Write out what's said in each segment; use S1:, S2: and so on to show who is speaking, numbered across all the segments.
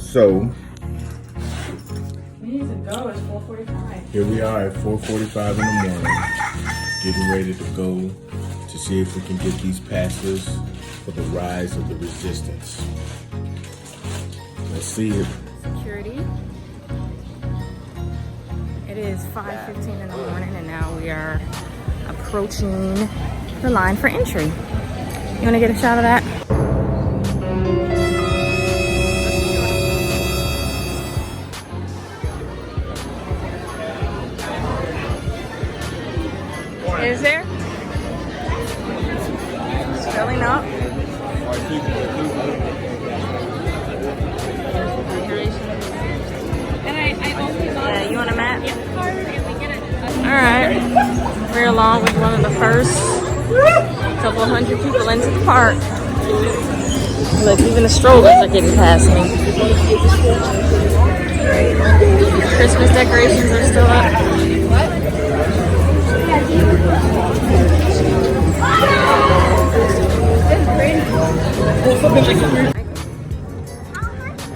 S1: So
S2: we need to go. It's 4:45.
S1: here we are at 4:45 in the morning, getting ready to go to see if we can get these passes for the Rise of the Resistance. Let's see it.
S2: Security. It is 5:15 in the morning, and now we are approaching the line for entry. You want to get a shot of that? Is there? It's filling up. Yeah, you want a map? Alright. We're along with one of the first couple hundred people into the park. Look, even the strollers are getting past me. Christmas decorations are still up.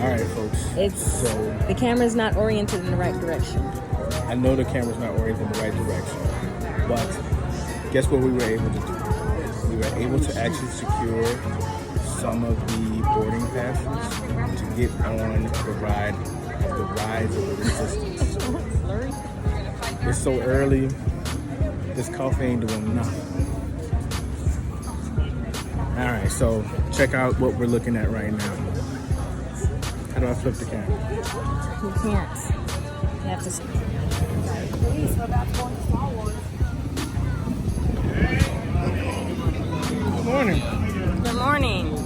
S1: Alright, folks.
S2: The camera's not oriented in the right direction.
S1: I know the camera's not oriented in the right direction, but guess what we were able to do? We were able to actually secure some of the boarding passes to get on the ride of the Rise of the Resistance. It's so early, this coffee ain't doing nothing. Alright, so check out what we're looking at right now. How do I flip the camera?
S2: You can't. You have to.
S1: Good morning.
S2: Good morning.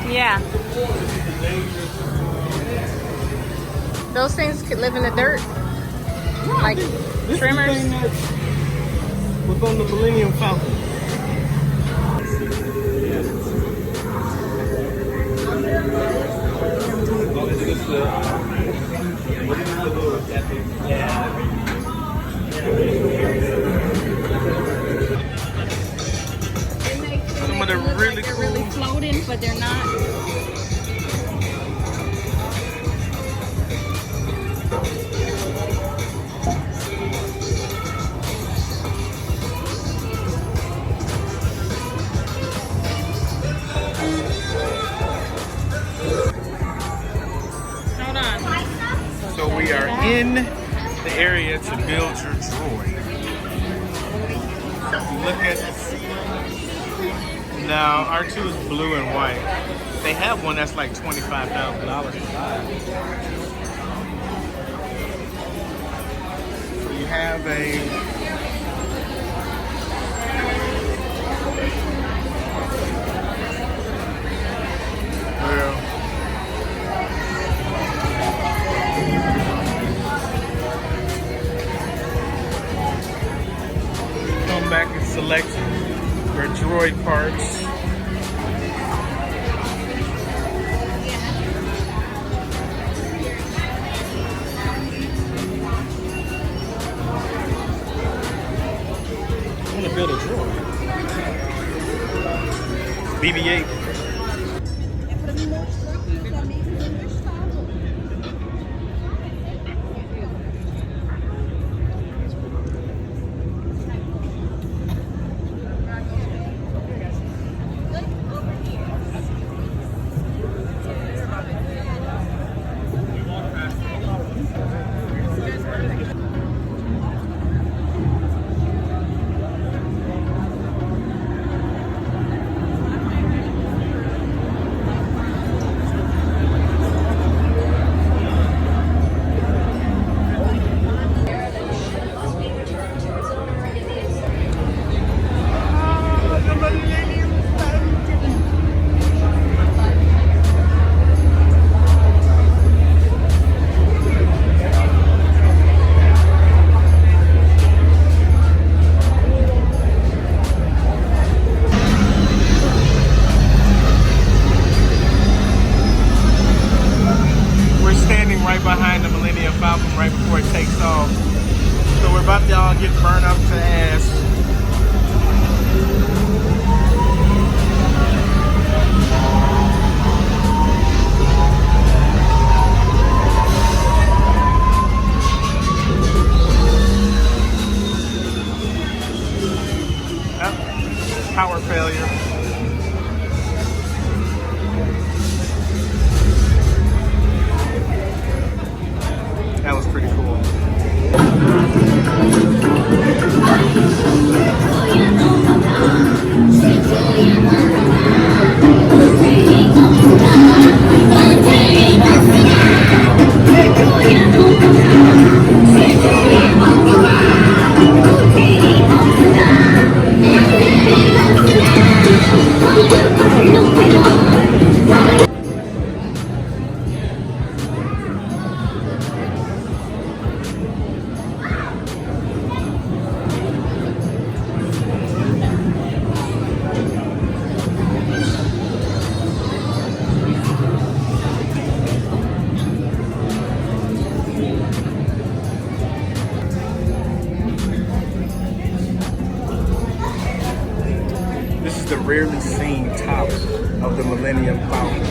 S2: Yeah. Those things could live in the dirt, like trimmers.
S1: Look on the Millennium Falcon. Some of the really cool.
S2: They're really floating, but they're not.
S1: So we are in the area to build your droid. Look at this. Now R2 is blue and white. They have one that's like $25,000 to buy. So you have a come back and select your droid parts. I want to build a droid. BB-8. Behind the Millennium Falcon right before it takes off. So we're about to all get burned up to ass. Power failure. That was pretty cool. This is the rarely seen top of the Millennium Falcon.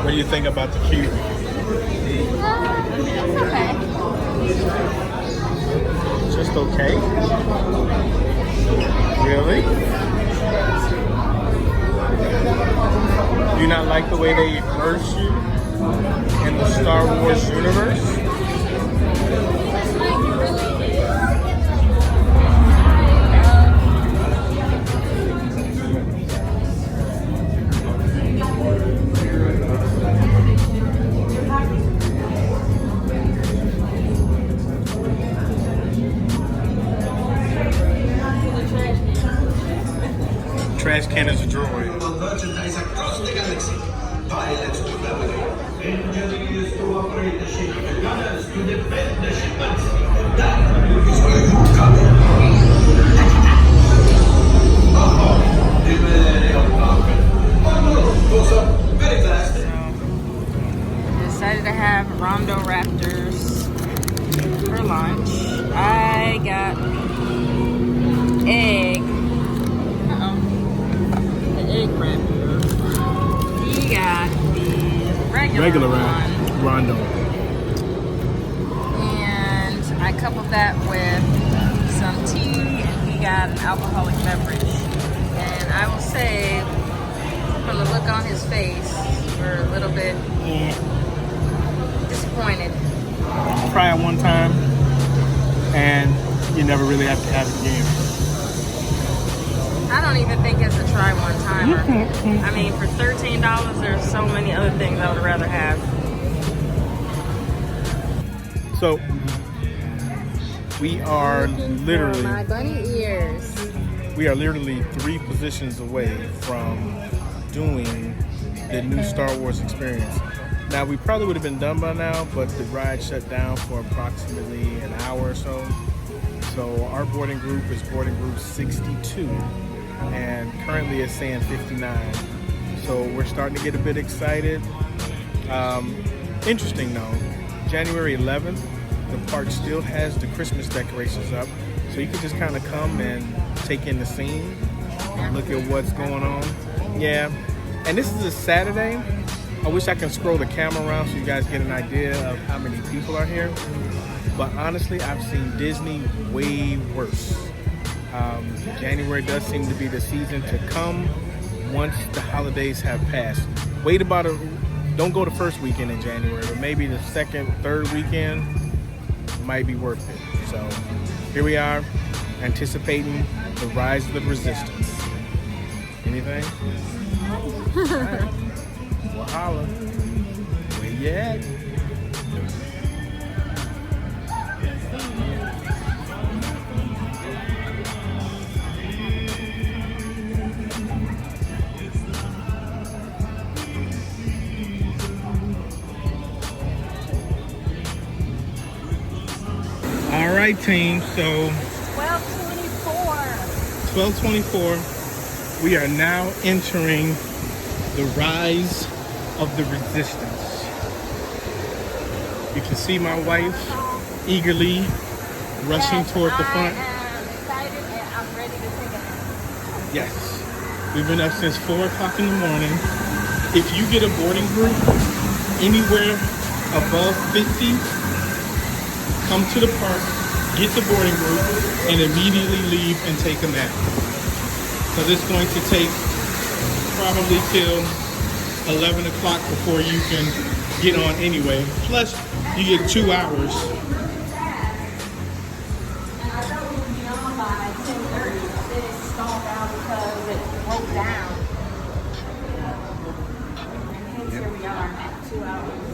S1: What do you think about the cube?
S2: It's okay.
S1: Just okay? Really? Do you not like the way they immerse you in the Star Wars universe? nice can as a droid.
S3: Merchandise across the galaxy. Pilots to navigate. Engineers to operate the ship. Gunners to defend the shipments. That is where you come in. Very fast.
S2: Decided to have Rondo Raptors for lunch. I got egg. The egg raptor. He got the regular one.
S1: Rondo.
S2: And I coupled that with some tea, and he got an alcoholic beverage. And I will say, from the look on his face, we're a little bit disappointed.
S1: Try it one time, and you never really have to have it again.
S2: I don't even think it's a try one timer. I mean, for $13, there's so many other things I would rather have.
S1: So we are literally
S2: My bunny ears.
S1: we are literally 3 positions away from doing the new Star Wars experience. Now, we probably would have been done by now, but the ride shut down for approximately an hour or so. So our boarding group is boarding group 62, and currently it's saying 59. So we're starting to get a bit excited. Interesting though, January 11th, the park still has the Christmas decorations up. So you can just kind of come and take in the scene, look at what's going on. Yeah, and this is a Saturday. I wish I can scroll the camera around so you guys get an idea of how many people are here. But honestly, I've seen Disney way worse. January does seem to be the season to come once the holidays have passed. Wait about don't go the first weekend in January, but maybe the second, third weekend might be worth it. So here we are, anticipating the rise of the resistance. Anything? All right. Well, holla. Where you at? All right, team. So 12:24. We are now entering the rise of the resistance. You can see my wife eagerly rushing toward the front.
S2: I am excited and I'm ready to take a nap.
S1: Yes. We've been up since 4 o'clock in the morning. If you get a boarding group anywhere above 50, come to the park, get the boarding group, and immediately leave and take a nap. So this is going to take probably till 11 o'clock before you can get on anyway. Plus, you get 2 hours.
S2: And I thought we would be on by 10:30, but then it stalled out because it broke down. And hence here we are at 2 hours.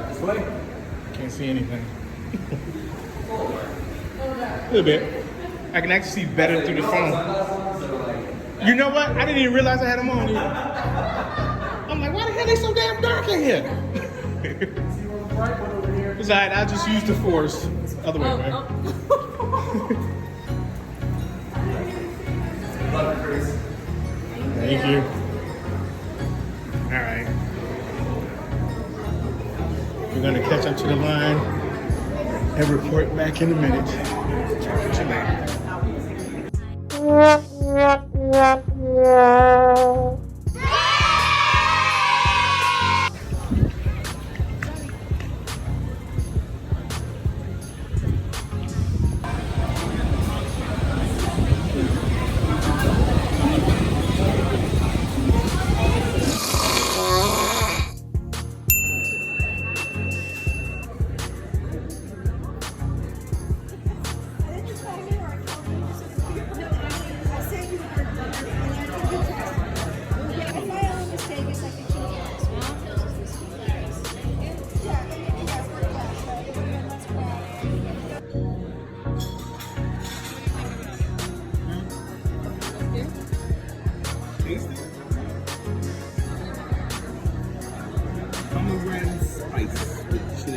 S3: This way.
S1: Can't see anything. A little bit. I can actually see better through the phone. You know what? I didn't even realize I had them on either. I'm like, why the hell they so damn dark in here? It's alright, I'll just use the force. Other way, man. Thank you. Alright. We're gonna catch up to the line and report back in a minute. Talk to you later.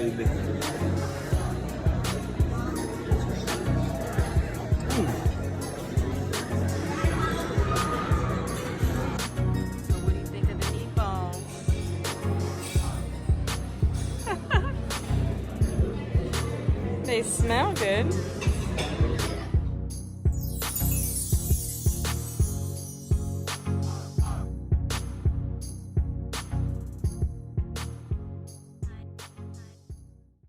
S1: Absolutely.
S2: So what do you think of the meatballs? They smell good.